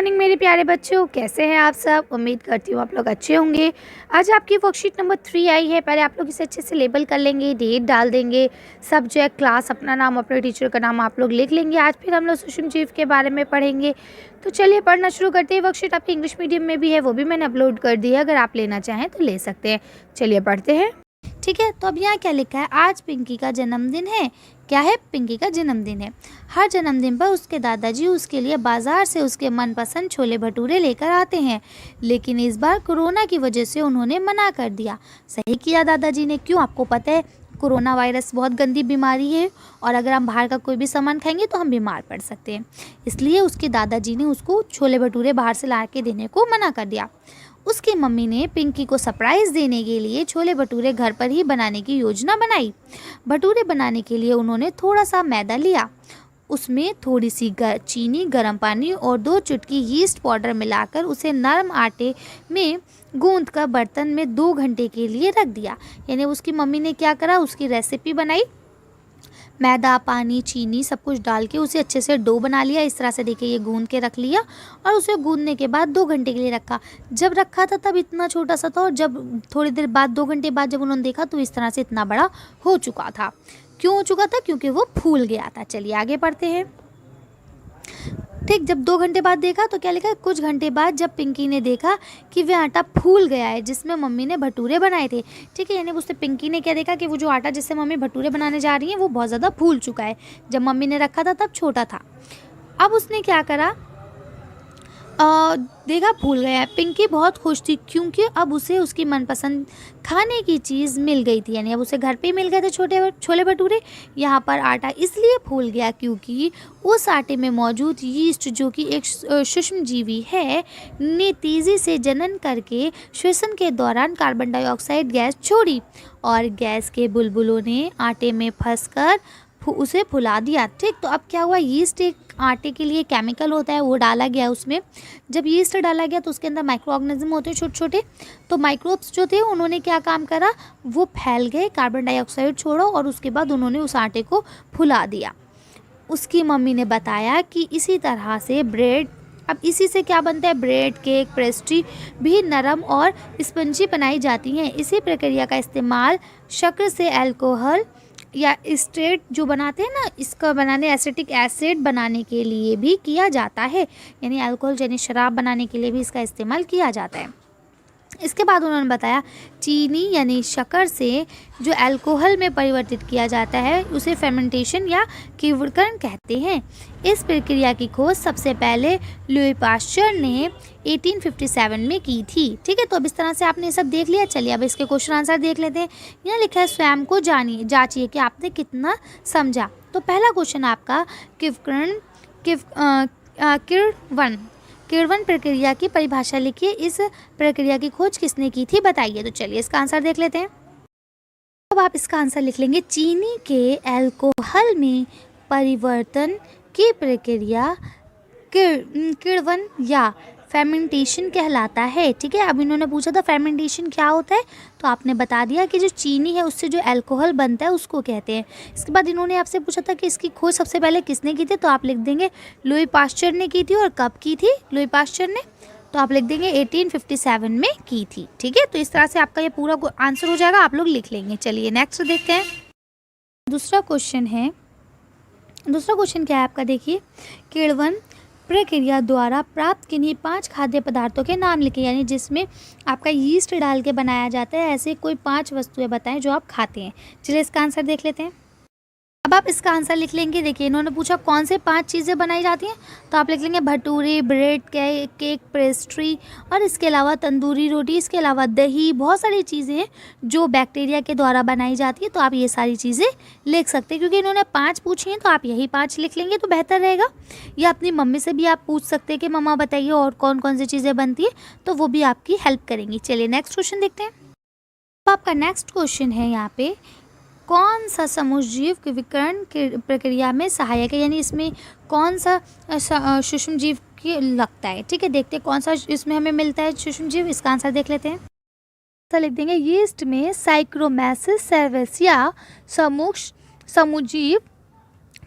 Morning मेरे प्यारे बच्चों, कैसे हैं आप सब। उम्मीद करती हूँ आप लोग अच्छे होंगे। आज आपकी वर्कशीट नंबर 3 आई है। पहले आप लोग इसे अच्छे से लेबल कर लेंगे, डेट डाल देंगे, सब्जेक्ट, क्लास, अपना नाम, अपने टीचर का नाम आप लोग लिख लेंगे। आज फिर हम लोग सूक्ष्मजीव के बारे में पढ़ेंगे। तो चलिए पढ़ना शुरू करते हैं। वर्कशीट आपकी इंग्लिश मीडियम में भी है, वो भी मैंने अपलोड कर दी है, अगर आप लेना चाहें तो ले सकते हैं। चलिए पढ़ते हैं। ठीक है, तो अब यहाँ क्या लिखा है, आज पिंकी का जन्मदिन है। क्या है, पिंकी का जन्मदिन है। हर जन्मदिन पर उसके दादाजी उसके लिए बाजार से उसके मनपसंद छोले भटूरे लेकर आते हैं, लेकिन इस बार कोरोना की वजह से उन्होंने मना कर दिया। सही किया दादाजी ने। क्यों, आपको पता है कोरोना वायरस बहुत गंदी बीमारी है और अगर हम बाहर का कोई भी सामान खाएंगे तो हम बीमार पड़ सकते हैं। इसलिए उसके दादाजी ने उसको छोले भटूरे बाहर से ला के देने को मना कर दिया। उसकी मम्मी ने पिंकी को सरप्राइज़ देने के लिए छोले भटूरे घर पर ही बनाने की योजना बनाई। भटूरे बनाने के लिए उन्होंने थोड़ा सा मैदा लिया, उसमें थोड़ी सी चीनी, गर्म पानी और 2 चुटकी यीस्ट पाउडर मिलाकर उसे नरम आटे में गूंद कर बर्तन में 2 घंटे के लिए रख दिया। यानी उसकी मम्मी ने क्या करा, उसकी रेसिपी बनाई, मैदा, पानी, चीनी सब कुछ डाल के उसे अच्छे से डो बना लिया। इस तरह से देखिए ये गूंद के रख लिया और उसे गूंदने के बाद 2 घंटे के लिए रखा। जब रखा था तब इतना छोटा सा था और जब थोड़ी देर बाद 2 घंटे बाद जब उन्होंने देखा तो इस तरह से इतना बड़ा हो चुका था। क्यों हो चुका था, क्योंकि वो फूल गया था। चलिए आगे पढ़ते हैं। ठीक, जब 2 घंटे बाद देखा तो क्या लिखा है, कुछ घंटे बाद जब पिंकी ने देखा कि वह आटा फूल गया है जिसमें मम्मी ने भटूरे बनाए थे। ठीक है, यानी उससे पिंकी ने क्या देखा कि वो जो आटा जिससे मम्मी भटूरे बनाने जा रही हैं वो बहुत ज़्यादा फूल चुका है। जब मम्मी ने रखा था तब छोटा था। अब उसने क्या करा, देखा फूल गया है। पिंकी बहुत खुश थी क्योंकि अब उसे उसकी मनपसंद खाने की चीज़ मिल गई थी। यानी अब उसे घर पे ही मिल गए थे छोले भटूरे। यहाँ पर आटा इसलिए फूल गया क्योंकि उस आटे में मौजूद यीस्ट, जो कि एक सूक्ष्मजीवी है, ने तेज़ी से जनन करके श्वसन के दौरान कार्बन डाइऑक्साइड गैस छोड़ी और गैस के बुलबुलों ने आटे में फंसकर उसे फुला दिया। ठीक, तो अब क्या हुआ, यीस्ट एक आटे के लिए केमिकल होता है, वो डाला गया उसमें। जब यीस्ट डाला गया तो उसके अंदर माइक्रो ऑर्गेनिज्म होते हैं छोटे छोटे, तो माइक्रोब्स जो थे उन्होंने क्या काम करा, वो फैल गए, कार्बन डाइऑक्साइड छोड़ा और उसके बाद उन्होंने उस आटे को फुला दिया। उसकी मम्मी ने बताया कि इसी तरह से ब्रेड, अब इसी से क्या बनता है, ब्रेड, केक, पेस्ट्री भी नरम और स्पंजी बनाई जाती हैं। इसी प्रक्रिया का इस्तेमाल शक्कर से अल्कोहल या एस्टेट जो बनाते हैं ना, इसका बनाने एसिटिक एसिड बनाने के लिए भी किया जाता है। यानी अल्कोहल यानी शराब बनाने के लिए भी इसका इस्तेमाल किया जाता है। इसके बाद उन्होंने बताया चीनी यानी शक्कर से जो अल्कोहल में परिवर्तित किया जाता है उसे फेर्मेंटेशन या किण्वन कहते हैं। इस प्रक्रिया की खोज सबसे पहले लुई पाश्चर ने 1857 में की थी। ठीक है, तो अब इस तरह से आपने ये सब देख लिया। चलिए अब इसके क्वेश्चन आंसर देख लेते हैं। यहाँ लिखा है स्वयं को जानिए, जांचिए कि आपने कितना समझा। तो पहला क्वेश्चन आपका किण्वन प्रक्रिया की परिभाषा लिखिए। इस प्रक्रिया की खोज किसने की थी, बताइए। तो चलिए इसका आंसर देख लेते हैं। अब आप इसका आंसर लिख लेंगे, चीनी के अल्कोहल में परिवर्तन की प्रक्रिया किण्वन या फेर्मेंटेशन कहलाता है। ठीक है, अब इन्होंने पूछा था फेर्मेंटेशन क्या होता है, तो आपने बता दिया कि जो चीनी है उससे जो अल्कोहल बनता है उसको कहते हैं। इसके बाद इन्होंने आपसे पूछा था कि इसकी खोज सबसे पहले किसने की थी, तो आप लिख देंगे लुई पाश्चर ने की थी। और कब की थी लुई पाश्चर ने, तो आप लिख देंगे 1857 में की थी। ठीक है, तो इस तरह से आपका ये पूरा आंसर हो जाएगा, आप लोग लिख लेंगे। चलिए नेक्स्ट देखते हैं। दूसरा क्वेश्चन क्या है आपका, देखिए, किण्वन प्रक्रिया द्वारा प्राप्त किन्हीं 5 खाद्य पदार्थों के नाम लिखें। यानी जिसमें आपका यीस्ट डाल के बनाया जाता है, ऐसे कोई 5 वस्तुएं बताएं जो आप खाते हैं। चलिए इसका आंसर देख लेते हैं। अब आप इसका आंसर लिख लेंगे। देखिए इन्होंने पूछा कौन से 5 चीज़ें बनाई जाती हैं, तो आप लिख लेंगे भटूरे, ब्रेड, केक, पेस्ट्री और इसके अलावा तंदूरी रोटी, इसके अलावा दही, बहुत सारी चीज़ें हैं जो बैक्टीरिया के द्वारा बनाई जाती है। तो आप ये सारी चीज़ें लिख सकते हैं। क्योंकि इन्होंने 5 पूछी हैं तो आप यही 5 लिख लेंगे तो बेहतर रहेगा। या अपनी मम्मी से भी आप पूछ सकते हैं कि मम्मा बताइए और कौन कौन सी चीज़ें बनती है, तो वो भी आपकी हेल्प करेंगी। चलिए नेक्स्ट क्वेश्चन देखते हैं। अब आपका नेक्स्ट क्वेश्चन है यहाँ पे, कौन सा समूहजीव की विकर्ण की प्रक्रिया में सहायक है। यानी इसमें कौन सा सूक्ष्मजीव की लगता है। ठीक है, देखते हैं कौन सा इसमें हमें मिलता है सूक्ष्मजीव। इसका आंसर देख लेते हैं। तो लिख देंगे यीस्ट में साइक्रोमैसिस सर्वेसिया समूहजीव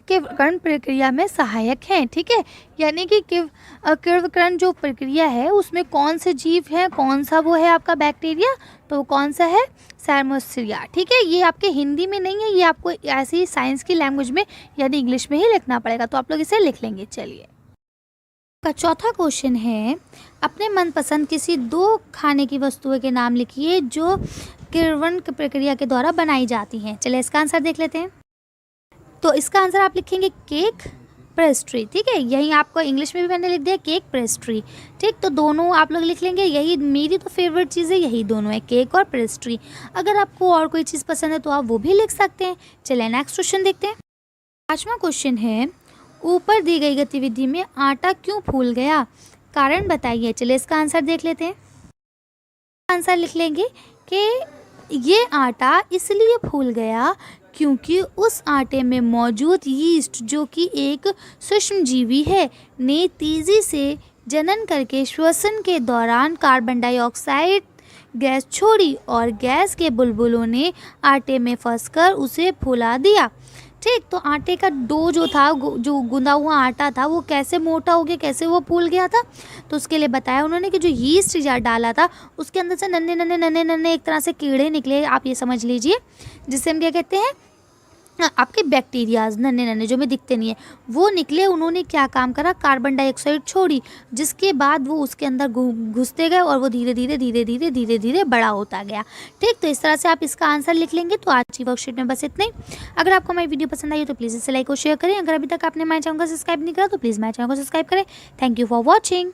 किण्वकरण प्रक्रिया में सहायक हैं। ठीक है, यानी कि किण्वकरण जो प्रक्रिया है उसमें कौन से जीव है, कौन सा वो है आपका बैक्टीरिया, तो कौन सा है, सेर्मोस्फियरिया। ठीक है, ये आपके हिंदी में नहीं है, ये आपको ऐसी साइंस की लैंग्वेज में यानी इंग्लिश में ही लिखना पड़ेगा, तो आप लोग इसे लिख लेंगे। चलिए का चौथा क्वेश्चन है, अपने मनपसंद किसी 2 खाने की वस्तुओं के नाम लिखिए जो किण्वन प्रक्रिया के द्वारा बनाई जाती हैं। चलिए इसका आंसर देख लेते हैं। तो इसका आंसर आप लिखेंगे केक, पेस्ट्री। ठीक है, यही आपको इंग्लिश में भी मैंने लिख दिया केक, पेस्ट्री। ठीक, तो दोनों आप लोग लिख लेंगे। यही मेरी तो फेवरेट चीज़ है, यही दोनों है, केक और पेस्ट्री। अगर आपको और कोई चीज़ पसंद है तो आप वो भी लिख सकते हैं। चलिए नेक्स्ट क्वेश्चन देखते हैं। 5वां क्वेश्चन है, ऊपर दी गई गतिविधि में आटा क्यों फूल गया, कारण बताइए। चलिए इसका आंसर देख लेते हैं। आंसर लिख लेंगे कि ये आटा इसलिए फूल गया क्योंकि उस आटे में मौजूद यीस्ट, जो कि एक सूक्ष्मजीवी है, ने तेज़ी से जनन करके श्वसन के दौरान कार्बन डाइऑक्साइड गैस छोड़ी और गैस के बुलबुलों ने आटे में फंसकर उसे फुला दिया। ठीक, तो आटे का डो जो था, जो गूंदा हुआ आटा था, वो कैसे मोटा हो गया, कैसे वो फूल गया था, तो उसके लिए बताया उन्होंने कि जो यीस्ट जार डाला था उसके अंदर से नन्हे नन्हे नन्हे नन्हे एक तरह से कीड़े निकले, आप ये समझ लीजिए, जिससे हम क्या कहते हैं, आपके बैक्टीरियाज नन्हे नन्हे जो में दिखते नहीं है वो निकले। उन्होंने क्या काम करा, कार्बन डाइऑक्साइड छोड़ी, जिसके बाद वो उसके अंदर घुसते गए और वो धीरे धीरे धीरे धीरे धीरे धीरे बड़ा होता गया। ठीक, तो इस तरह से आप इसका आंसर लिख लेंगे। तो आज की वर्कशीट में बस इतना ही। अगर आपको हमारी वीडियो पसंद आई हो तो प्लीज़ इसे लाइक और शेयर करें। अगर अभी तक आपने हमारे चैनल को सब्सक्राइब नहीं करा तो प्लीज़ हमारे चैनल को सब्सक्राइब करें। Thank you for watching.